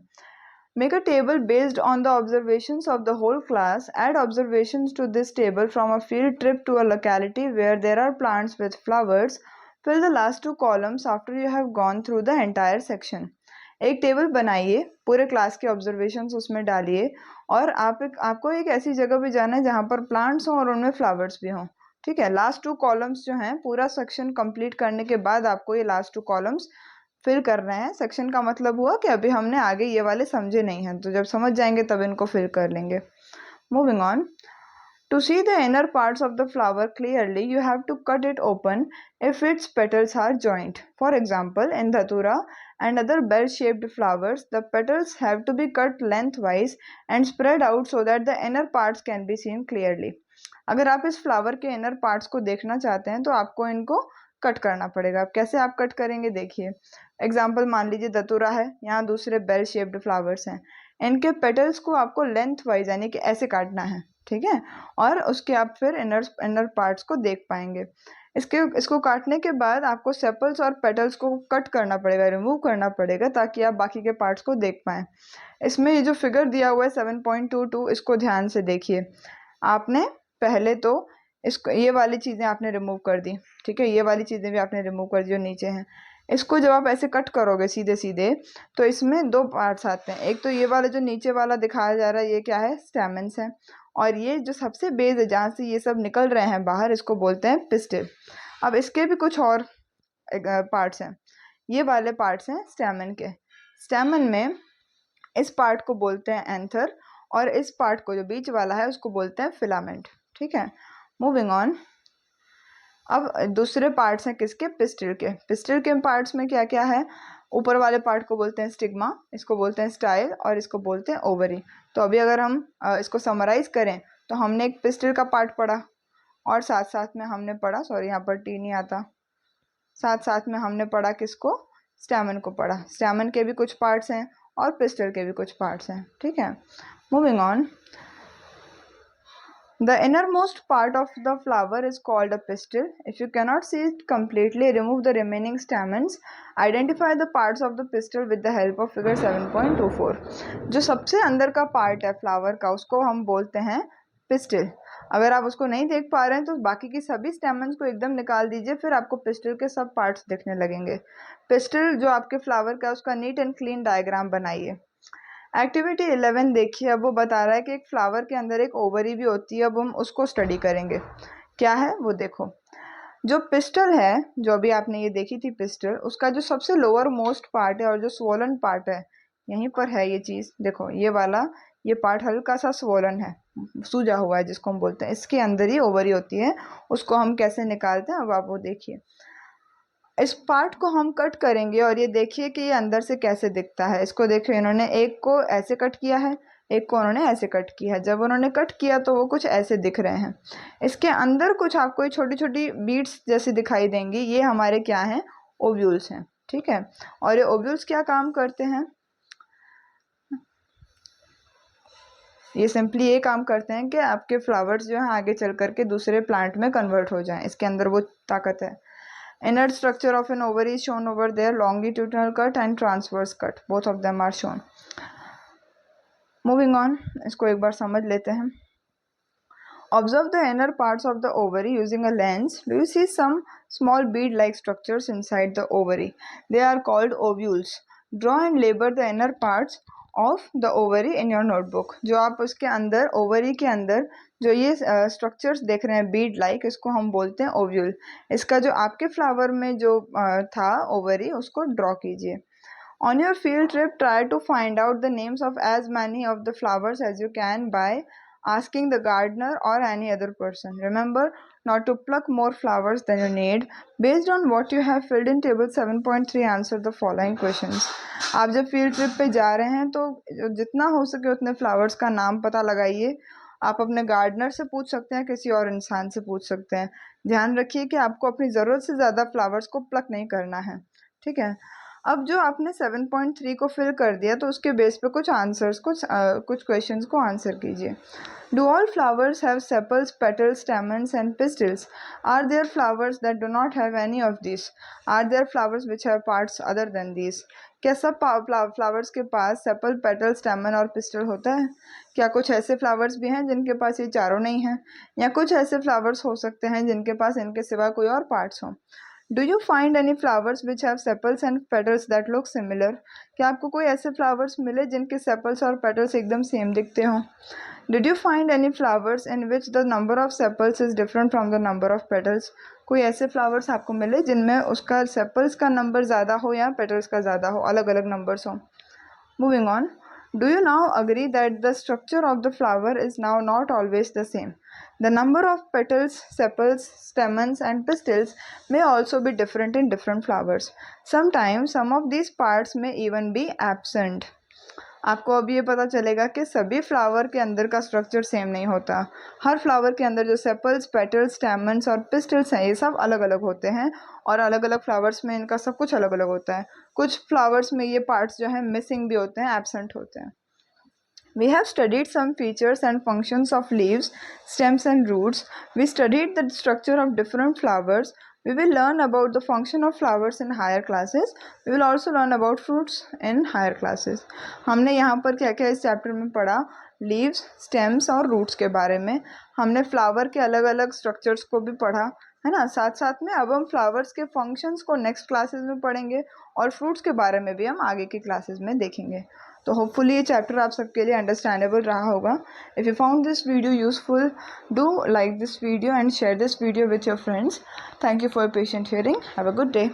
Make a table based on the observations of the whole class. Add observations to this table from a field trip to a locality where there are plants with flowers. Fill the last two columns after you have gone through the entire section. एक table बनाइए, पूरे class के observations उसमें डालिए और आपको एक ऐसी जगह पे जाना है जहाँ पर प्लांट्स हों और उनमें फ्लावर्स भी हों। ठीक है, लास्ट टू कॉलम्स जो हैं, पूरा सेक्शन कंप्लीट करने के बाद आपको ये लास्ट टू कॉलम्स फिल कर रहे हैं। सेक्शन का मतलब हुआ कि अभी हमने आगे ये वाले समझे नहीं हैं, तो जब समझ जाएंगे तब इनको फिल कर लेंगे। Moving on, to see the inner parts of the flower clearly, you have to cut it open if its petals are joint. For example, in Dhatura and other bell-shaped flowers, the petals have to be cut lengthwise and spread out so that the inner parts can be seen clearly. अगर आप इस flower के inner parts को देखना चाहते हैं तो आपको इनको कट करना पड़ेगा। अब कैसे आप कट करेंगे देखिए। एग्जाम्पल मान लीजिए धतूरा है, यहाँ दूसरे बेल शेप्ड फ्लावर्स हैं, इनके पेटल्स को आपको लेंथ वाइज यानी कि ऐसे काटना है। ठीक है, और उसके आप फिर इनर पार्ट्स को देख पाएंगे। इसको काटने के बाद आपको सेपल्स और पेटल्स को कट करना पड़ेगा, रिमूव करना पड़ेगा, ताकि आप बाकी के पार्ट्स को देख पाएं। इसमें ये जो फिगर दिया हुआ है 7.22, इसको ध्यान से देखिए। आपने पहले तो इसको, ये वाली चीज़ें आपने रिमूव कर दी। ठीक है, ये वाली चीज़ें भी आपने रिमूव कर दी जो नीचे हैं। इसको जब आप ऐसे कट करोगे सीधे सीधे तो इसमें दो पार्ट्स आते हैं। एक तो ये वाला जो नीचे वाला दिखाया जा रहा है, ये क्या है, स्टैमेंस है, और ये जो सबसे बेस है जहाँ से ये सब निकल रहे हैं बाहर, इसको बोलते हैं पिस्टिल। अब इसके भी कुछ और पार्ट्स हैं, ये वाले पार्ट्स हैं स्टैमेन के। स्टैमेन में इस पार्ट को बोलते हैं एंथर और इस पार्ट को जो बीच वाला है उसको बोलते हैं फिलामेंट। ठीक है, मूविंग ऑन। अब दूसरे पार्ट्स हैं किसके, पिस्टिल के। पिस्टिल के पार्ट्स में क्या क्या है, ऊपर वाले पार्ट को बोलते हैं स्टिग्मा, इसको बोलते हैं स्टाइल और इसको बोलते हैं ओवरी। तो अभी अगर हम इसको समराइज करें तो हमने एक पिस्टिल का पार्ट पढ़ा और साथ साथ में हमने पढ़ा, सॉरी यहाँ पर टी नहीं आता, साथ साथ में हमने पढ़ा किसको, स्टैमेन को पढ़ा। स्टैमेन के भी कुछ पार्ट्स हैं और पिस्टिल के भी कुछ पार्ट्स हैं। ठीक है, moving on. The innermost part of the flower is called a pistil. If you cannot see it completely, remove the remaining stamens. Identify the parts of the pistil with the help of figure 7.24. जो सबसे अंदर का part है flower का उसको हम बोलते हैं पिस्टिल। अगर आप उसको नहीं देख पा रहे हैं तो बाकी की सभी स्टेमन्स को एकदम निकाल दीजिए, फिर आपको पिस्टिल के सब पार्ट्स दिखने लगेंगे। पिस्टिल जो आपके फ्लावर का उसका नीट एंड क्लीन डायग्राम बनाइए। एक्टिविटी 11 देखिए, अब वो बता रहा है कि एक फ्लावर के अंदर एक ओवरी भी होती है। अब हम उसको स्टडी करेंगे, क्या है वो देखो। जो पिस्टल है, जो अभी आपने ये देखी थी पिस्टल, उसका जो सबसे लोअर मोस्ट पार्ट है और जो स्वोलन पार्ट है, यहीं पर है ये चीज़ देखो, ये वाला, ये पार्ट हल्का सा स्वोलन है, सूजा हुआ है जिसको हम बोलते हैं, इसके अंदर ही ओवरी होती है। उसको हम कैसे निकालते हैं अब आप वो देखिए। इस पार्ट को हम कट करेंगे और ये देखिए कि ये अंदर से कैसे दिखता है। इसको देखिए, इन्होंने एक को ऐसे कट किया है, एक को उन्होंने ऐसे कट किया है। जब उन्होंने कट किया तो वो कुछ ऐसे दिख रहे हैं। इसके अंदर कुछ आपको छोटी छोटी बीड्स जैसी दिखाई देंगी, ये हमारे क्या हैं, ओव्यूल्स हैं। ठीक है, और ये ओव्यूल्स क्या काम करते हैं, ये सिंपली ये काम करते हैं कि आपके फ्लावर्स जो हैं आगे चल करके दूसरे प्लांट में कन्वर्ट हो जाएं। इसके अंदर वो ताकत है। Inner structure of an ovary is shown over there. Longitudinal cut and transverse cut, both of them are shown. Moving on, इसको एक बार समझ लेते हैं। Observe the inner parts of the ovary using a lens. Do you see some small bead-like structures inside the ovary? They are called ovules. Draw and label the inner parts of the ovary in your notebook. जो आप उसके अंदर ovary के अंदर जो ये structures देख रहे हैं बीड लाइक, इसको हम बोलते हैं ओव्यूल. इसका जो आपके फ्लावर में जो था ओवरी, उसको ड्रॉ कीजिए. On your field trip, try to find out the names of as many of the flowers as you can by asking the gardener or any other person. Remember not to pluck more flowers than you need. Based on what you have filled in table 7.3, answer the following questions. आप जब field trip पे जा रहे हैं तो जितना हो सके उतने फ्लावर्स का नाम पता लगाइए. आप अपने गार्डनर से पूछ सकते हैं, किसी और इंसान से पूछ सकते हैं. ध्यान रखिए कि आपको अपनी ज़रूरत से ज़्यादा फ्लावर्स को प्लक नहीं करना है. ठीक है. अब जो आपने 7.3 को फिल कर दिया तो उसके बेस पे कुछ आंसर्स कुछ क्वेश्चंस को आंसर कीजिए. Do all flowers have sepals, petals, stamens and pistils? Are there flowers that do not have any of this? Are there flowers which have parts other than this? क्या सब flowers के पास sepal, petal, स्टेमन और pistol होता है? क्या कुछ ऐसे flowers भी हैं जिनके पास ये चारों नहीं हैं? या कुछ ऐसे फ्लावर्स हो सकते हैं जिनके पास इनके सिवा कोई और पार्ट्स हों? Do you find any flowers which have sepals and petals that look similar? क्या आपको कोई ऐसे फ्लावर्स मिले जिनके सेपल्स और पेटल्स एकदम सेम दिखते हों? Did you find any flowers in which the number of sepals is different from the number of petals? कोई ऐसे फ्लावर्स आपको मिले जिनमें उसका सेपल्स का नंबर ज़्यादा हो या पेटल्स का ज़्यादा हो, अलग अलग नंबर्स हो? Moving on. Do you now agree that the structure of the flower is now not always the same? The number of petals, sepals, stamens and pistils may also be different in different flowers. Sometimes some of these parts may even be absent. आपको अब ये पता चलेगा कि सभी flower के अंदर का स्ट्रक्चर सेम नहीं होता. हर फ्लावर के अंदर जो सेपल्स, पेटल्स, स्टैमेंस और पिस्टल्स हैं, ये सब अलग अलग होते हैं और अलग अलग फ्लावर्स में इनका सब कुछ अलग अलग होता है. कुछ फ्लावर्स में ये पार्ट्स जो हैं मिसिंग भी होते हैं, एब्सेंट होते हैं. We have studied some features and functions of leaves, stems and roots. We studied the structure of different flowers. We will learn about the function of flowers in higher classes. We will also learn about fruits in higher classes. हमने यहाँ पर क्या क्या इस chapter में पढ़ा? Leaves, stems और roots के बारे में. हमने फ्लावर के अलग अलग स्ट्रक्चर्स को भी पढ़ा, है ना. साथ साथ में अब हम फ्लावर्स के फंक्शंस को नेक्स्ट क्लासेस में पढ़ेंगे और फ्रूट्स के बारे में भी हम आगे की क्लासेस में देखेंगे. तो होपफुली ये चैप्टर आप सबके लिए अंडरस्टैंडेबल रहा होगा. If you found this video useful, do like this video and share this video with your friends. Thank you for patient hearing. Have a good day.